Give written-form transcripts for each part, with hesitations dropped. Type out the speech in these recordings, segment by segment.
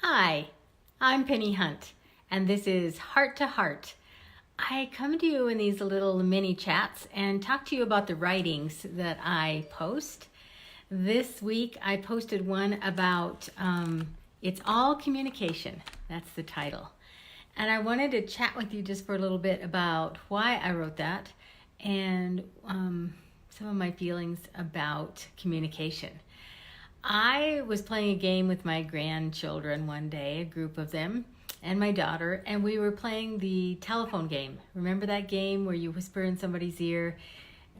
Hi, I'm Penny Hunt, and this is Heart to Heart. I come to you in these little mini chats and talk to you about the writings that I post. This week I posted one about It's All Communication. That's the title. And I wanted to chat with you just for a little bit about why I wrote that and some of my feelings about communication. I was playing a game with my grandchildren one day, a group of them, and my daughter, and we were playing the telephone game. Remember that game where you whisper in somebody's ear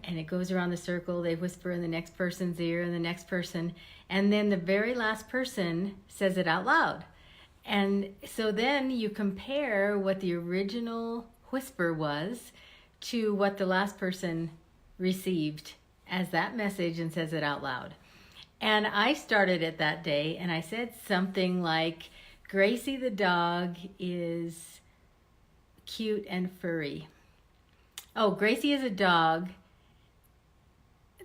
and it goes around the circle, they whisper in the next person's ear and the next person, and then the very last person says it out loud. And so then you compare what the original whisper was to what the last person received as that message and says it out loud. And I started it that day and I said something like, Gracie the dog is cute and furry. Oh, Gracie is a dog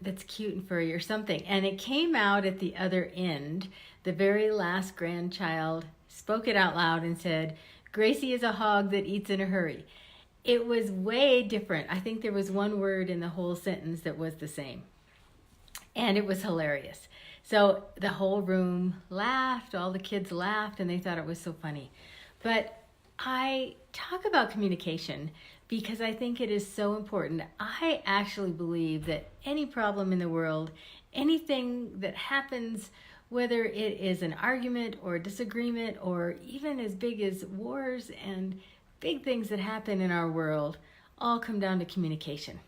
that's cute and furry or something. And it came out at the other end. The very last grandchild spoke it out loud and said, Gracie is a hog that eats in a hurry. It was way different. I think there was one word in the whole sentence that was the same. And it was hilarious. So the whole room laughed, all the kids laughed, and they thought it was so funny. But I talk about communication because I think it is so important. I actually believe that any problem in the world, anything that happens, whether it is an argument or a disagreement or even as big as wars and big things that happen in our world, all come down to communication.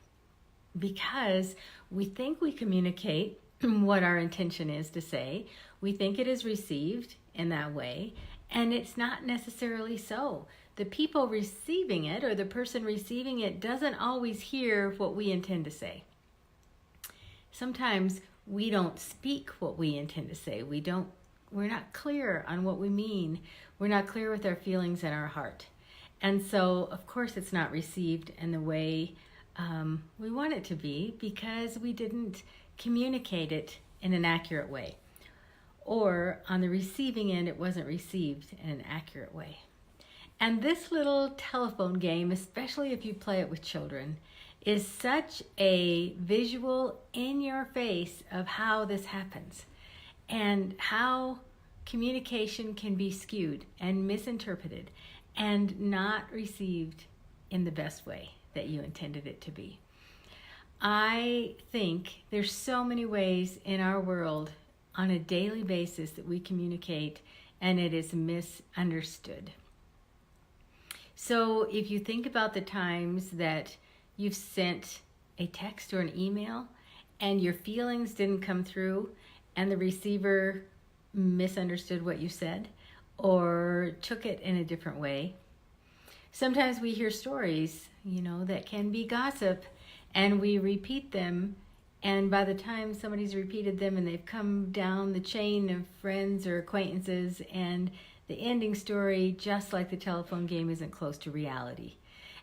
Because we think we communicate what our intention is to say. We think it is received in that way, and it's not necessarily so. The people receiving it or the person receiving it doesn't always hear what we intend to say. Sometimes we don't speak what we intend to say. We're not clear on what we mean. We're not clear with our feelings and our heart. And so, of course, it's not received in the way we want it to be because we didn't communicate it in an accurate way. Or on the receiving end, it wasn't received in an accurate way. And this little telephone game, especially if you play it with children, is such a visual in your face of how this happens and how communication can be skewed and misinterpreted and not received in the best way that you intended it to be. I think there's so many ways in our world on a daily basis that we communicate and it is misunderstood. So if you think about the times that you've sent a text or an email and your feelings didn't come through and the receiver misunderstood what you said or took it in a different way. Sometimes we hear stories, that can be gossip, and we repeat them, and by the time somebody's repeated them and they've come down the chain of friends or acquaintances, and the ending story, just like the telephone game, isn't close to reality.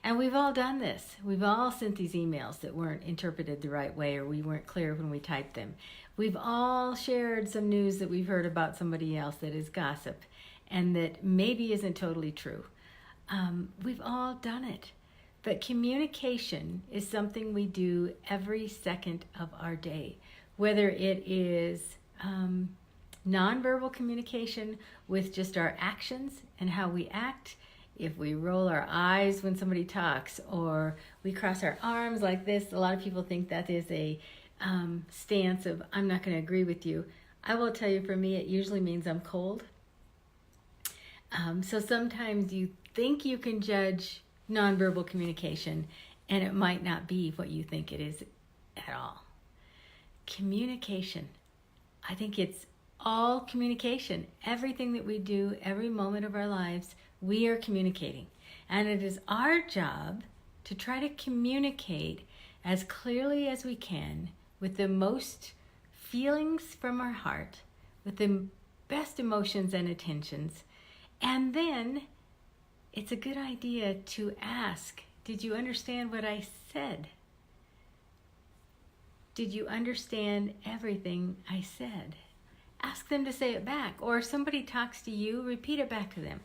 And we've all done this. We've all sent these emails that weren't interpreted the right way or we weren't clear when we typed them. We've all shared some news that we've heard about somebody else that is gossip and that maybe isn't totally true. We've all done it. But communication is something we do every second of our day, whether it is nonverbal communication with just our actions and how we act, if we roll our eyes when somebody talks, or we cross our arms like this. A lot of people think that is a stance of, I'm not going to agree with you. I will tell you, for me, it usually means I'm cold. So sometimes you think you can judge nonverbal communication, and it might not be what you think it is at all. Communication. I think it's all communication. Everything that we do, every moment of our lives, we are communicating. And it is our job to try to communicate as clearly as we can with the most feelings from our heart, with the best emotions and intentions. And then it's a good idea to ask, did you understand what I said? Did you understand everything I said? ask them to say it back. Or if somebody talks to you, repeat it back to them.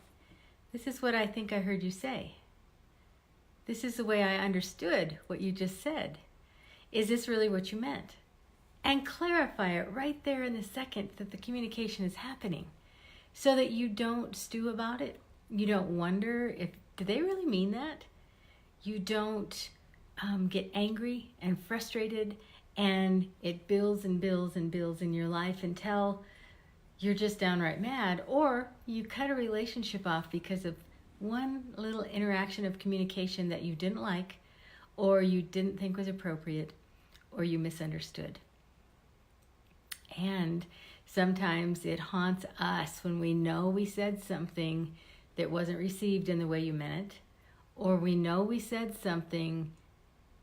This is what I think I heard you say. This is the way I understood what you just said. Is this really what you meant? And clarify it right there in the second that the communication is happening, so that you don't stew about it. You don't wonder did they really mean that? You don't get angry and frustrated, and it builds and builds and builds in your life until you're just downright mad, or you cut a relationship off because of one little interaction of communication that you didn't like, or you didn't think was appropriate, or you misunderstood. And sometimes it haunts us when we know we said something that wasn't received in the way you meant it, or we know we said something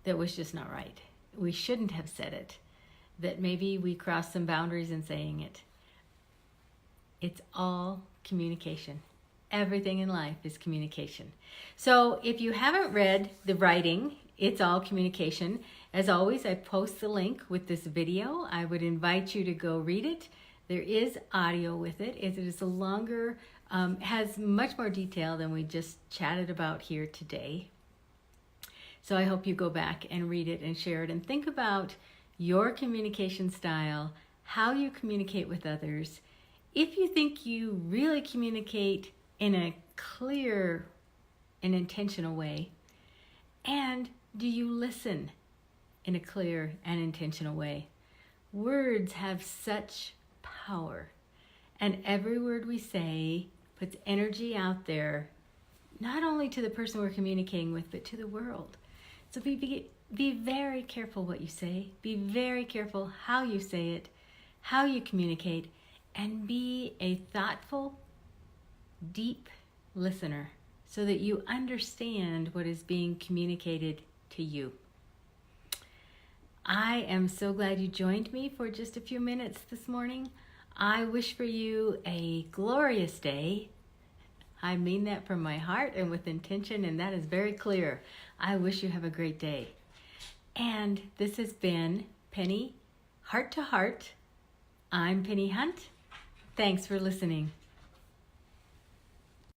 that was just not right. We shouldn't have said it, that maybe we crossed some boundaries in saying it. It's all communication. Everything in life is communication. So if you haven't read the writing, It's All Communication, as always, I post the link with this video. I would invite you to go read it. There is audio with it. It is a longer, has much more detail than we just chatted about here today. So I hope you go back and read it and share it and think about your communication style, how you communicate with others. If you think you really communicate in a clear and intentional way, and do you listen in a clear and intentional way? Words have such power, and every word we say puts energy out there, not only to the person we're communicating with, but to the world. So be very careful what you say. Be very careful how you say it, how you communicate, and be a thoughtful, deep listener so that you understand what is being communicated to you. I am so glad you joined me for just a few minutes this morning. I wish for you a glorious day. I mean that from my heart and with intention, and that is very clear. I wish you have a great day. And this has been Penny Heart to Heart. I'm Penny Hunt. Thanks for listening.